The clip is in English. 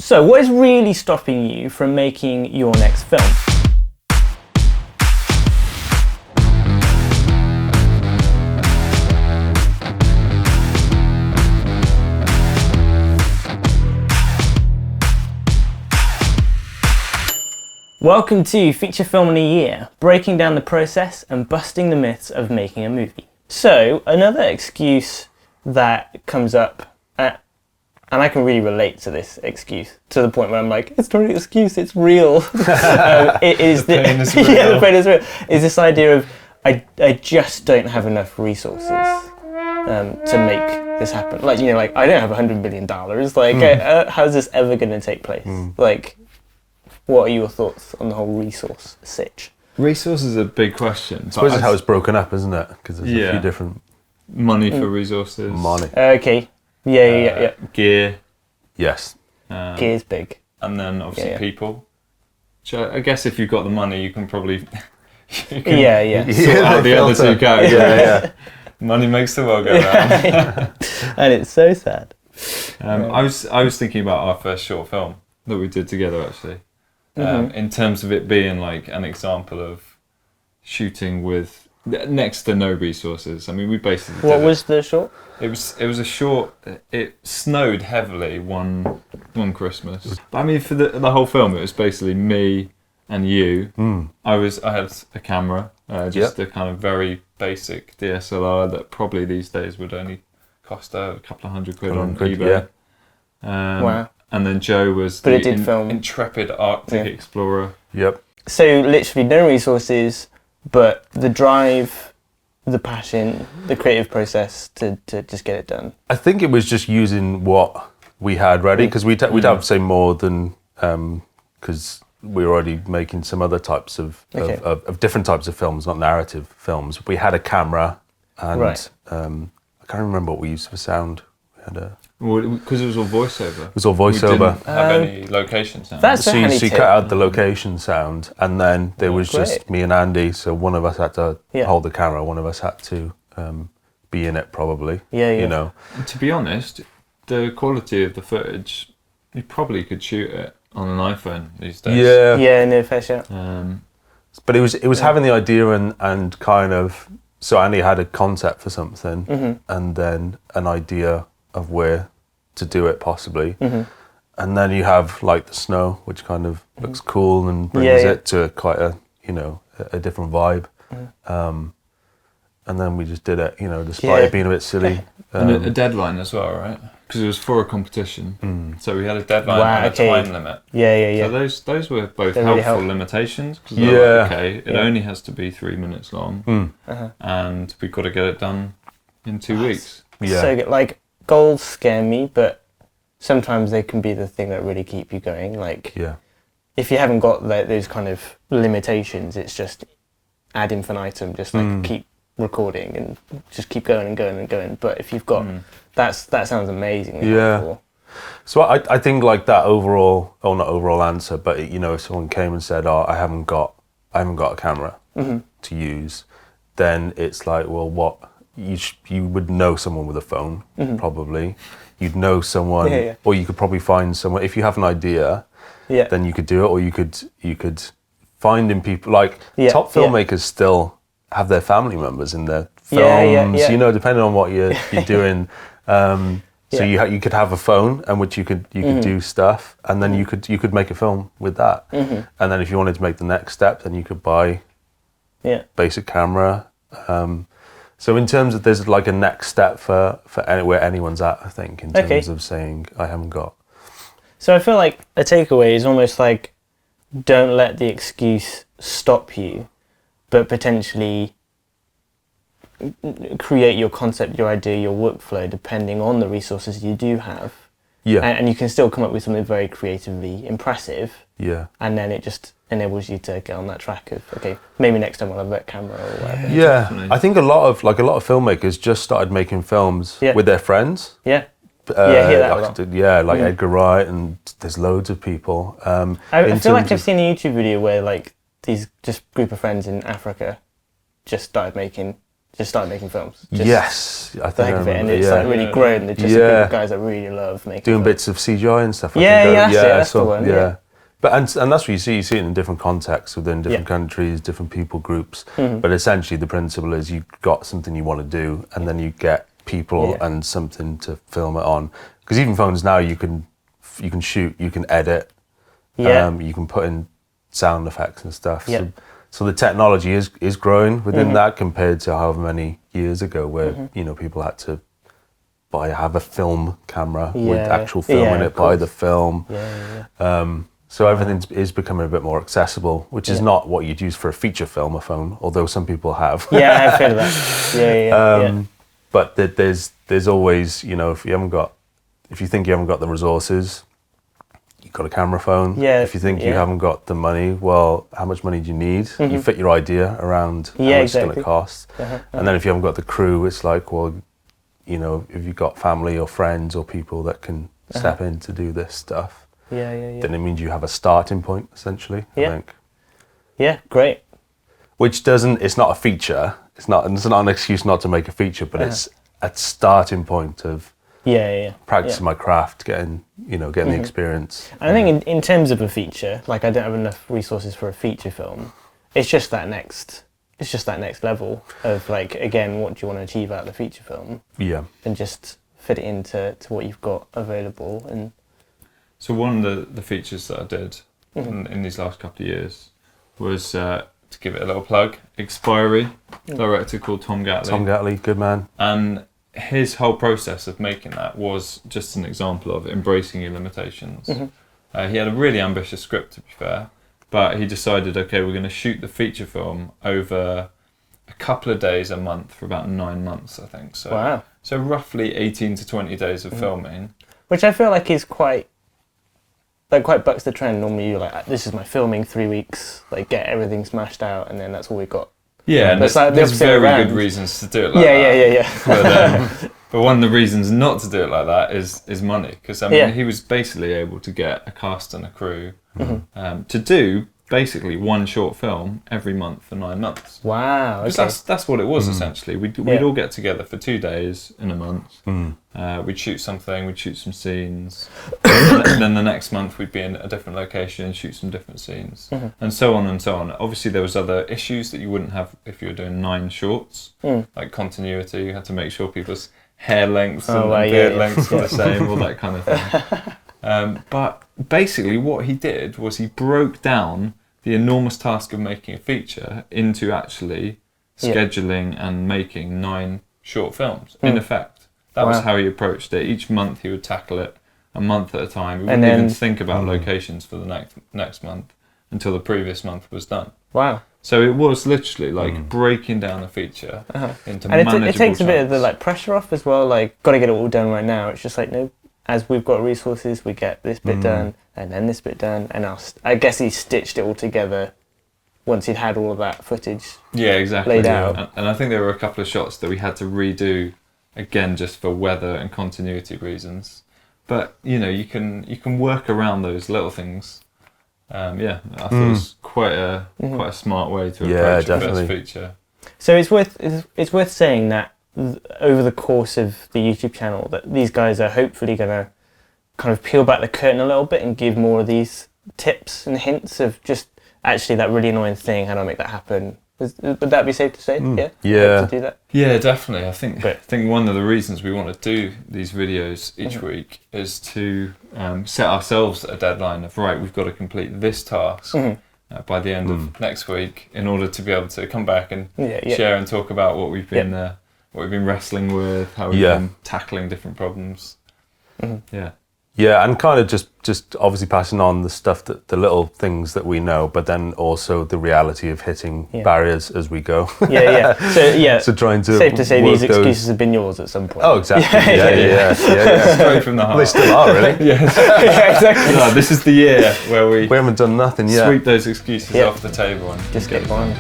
So what is really stopping you from making your next film? Welcome to Feature Film in a Year, breaking down the process and busting the myths of making a movie. So, another excuse that comes up, and I can really relate to this excuse, to the point where I'm like, it's not an excuse, it's real. It is the pain is real. Yeah, the pain is real. Is this idea of, I just don't have enough resources to make this happen. Like, you know, like, I don't have $100 million, like, how's this ever going to take place? Like, what are your thoughts on the whole resource sitch? Resource is a big question. I suppose it's how it's broken up, isn't it? Because there's a few different... Money for resources. Money. Okay. Yeah. Gear. Yes. Gear's big. And then obviously people. Which I guess if you've got the money, you can probably... sort out the other two categories. Yeah. Money makes the world go round. And it's so sad. I was thinking about our first short film that we did together, actually. In terms of it being like an example of shooting with next to no resources. I mean, we basically What was the short? It was a short. It snowed heavily one Christmas. But I mean, for the whole film, it was basically me and you. I had a camera, just a kind of very basic DSLR that probably these days would only cost a couple of £100 on eBay. Wow. And then Joe was the intrepid Arctic explorer. Yep. So literally no resources, but the drive, the passion, the creative process to just get it done. I think it was just using what we had ready, because we'd have to say more than, because we were already making some other types of different types of films, not narrative films. We had a camera, and I can't remember what we used for sound. We had a... Because it was all voiceover. It was all voiceover. We didn't have any location sound. That's so you cut out the location sound, and then there was just me and Andy. So one of us had to hold the camera, one of us had to be in it, probably. You know. And to be honest, the quality of the footage, you probably could shoot it on an iPhone these days. Yeah, no fair shot. But it was having the idea and kind of. So Andy had a concept for something, and then an idea of where to do it, possibly. And then you have like the snow, which kind of looks cool and brings it to quite a different vibe. And then we just did it, despite it being a bit silly. And a deadline as well, right? Because it was for a competition, so we had a deadline and a time limit. So those were both helpful limitations. Because it only has to be 3 minutes long, and we've got to get it done in 2 weeks. So like, goals scare me, but sometimes they can be the thing that really keep you going. Like, if you haven't got those kind of limitations, it's just ad infinitum, just like keep recording and just keep going and going and going. But if you've got that sounds amazing. So I think like that overall, or not overall answer, but if someone came and said, "Oh, I haven't got a camera to use," then it's like, well, what? You would know someone with a phone, probably. You'd know someone, or you could probably find someone. If you have an idea, then you could do it, or you could find in people like top filmmakers still have their family members in their films. Depending on what you're doing. So you could have a phone, and which you could do stuff, and then you could make a film with that. And then if you wanted to make the next step, then you could buy basic camera. So in terms of, there's like a next step for where anyone's at, I think, in terms of saying, I haven't got. So I feel like a takeaway is almost like, don't let the excuse stop you, but potentially create your concept, your idea, your workflow, depending on the resources you do have. And you can still come up with something very creatively impressive. And then it just enables you to get on that track of, okay, maybe next time I'll have that camera or whatever. I think a lot of filmmakers just started making films with their friends. I hear that a lot. Like Edgar Wright, and there's loads of people. I feel like I've seen a YouTube video where like these just group of friends in Africa just started making just started making films. Just yes, I the think heck I of it, and remember, it's like really grown. They're just a group of guys that really love making doing films. bits of CGI and stuff. I Yeah, think. yeah, that's it, that's the one, yeah. But and that's what you see. You see it in different contexts within different countries, different people groups. But essentially, the principle is you've got something you want to do, and then you get people and something to film it on. Because even phones now, you can shoot, you can edit, you can put in sound effects and stuff. Yeah. So the technology is growing within that compared to however many years ago, where you know people had to have a film camera with actual film in it, buy the film. So everything is becoming a bit more accessible, which is not what you'd use for a feature film, a phone, although some people have. Yeah, I've heard of that. But there's always, you know, if you think you haven't got the resources, you've got a camera phone. Yeah. If you think you haven't got the money, well, how much money do you need? You fit your idea around how much it's going to cost. And then if you haven't got the crew, it's like, well, you know, if you've got family or friends or people that can step in to do this stuff, then it means you have a starting point, essentially, I think. Yeah, great. Which it's not a feature, it's not an excuse not to make a feature, but it's a starting point of practicing my craft, getting the experience. And I think in terms of a feature, like I don't have enough resources for a feature film, it's just that next level of like, again, what do you want to achieve out of the feature film? Yeah. And just fit it into what you've got available. And so one of the features that I did in these last couple of years was, to give it a little plug, Expiry, director called Tom Gatley. Tom Gatley, good man. And his whole process of making that was just an example of embracing your limitations. He had a really ambitious script, to be fair, but he decided, okay, we're going to shoot the feature film over a couple of days a month for about 9 months, I think. So, so roughly 18 to 20 days of filming. Which I feel like is quite bucks the trend. Normally you're like, this is my filming 3 weeks, like get everything smashed out, and then that's all we got. Yeah, and there's very good reasons to do it like that. But one of the reasons not to do it like that is money. Because I mean, he was basically able to get a cast and a crew to do basically one short film every month for 9 months. Wow. Okay. That's what it was essentially. We'd all get together for 2 days in a month. We'd shoot something, we'd shoot some scenes. And then the next month we'd be in a different location and shoot some different scenes. And so on and so on. Obviously there was other issues that you wouldn't have if you were doing 9 shorts. Like continuity, you had to make sure people's hair lengths and beard lengths were the same, all that kind of thing. But basically what he did was he broke down the enormous task of making a feature into actually scheduling and making 9 short films, in effect. That was how he approached it. Each month he would tackle it a month at a time. He wouldn't even think about locations for the next month until the previous month was done. Wow. So it was literally like breaking down the feature into manageable And it takes a bit of the chunks. like pressure off as well, like got to get it all done right now. It's just like, no, as we've got resources, we get this bit done and then this bit done, and I guess he stitched it all together once he'd had all of that footage laid out. And I think there were a couple of shots that we had to redo again just for weather and continuity reasons. But you know, you can work around those little things. I thought it was quite a smart way to approach a first feature. So it's worth saying that over the course of the YouTube channel that these guys are hopefully going to kind of peel back the curtain a little bit and give more of these tips and hints of just actually that really annoying thing, how do I make that happen? Would that be safe to say? Yeah. To do that? Yeah, definitely. I think one of the reasons we want to do these videos each week is to set ourselves a deadline of, right, we've got to complete this task by the end of next week in order to be able to come back and share and talk about what we've been wrestling with, how we've been tackling different problems. Yeah, and kind of just obviously passing on the stuff, the little things that we know, but then also the reality of hitting barriers as we go. So trying to safe to say these excuses have been yours at some point. Oh, exactly. Yeah. Straight from the heart. They still are, really. Exactly. No, this is the year where we haven't done nothing yet. Sweep those excuses off the table and just get on.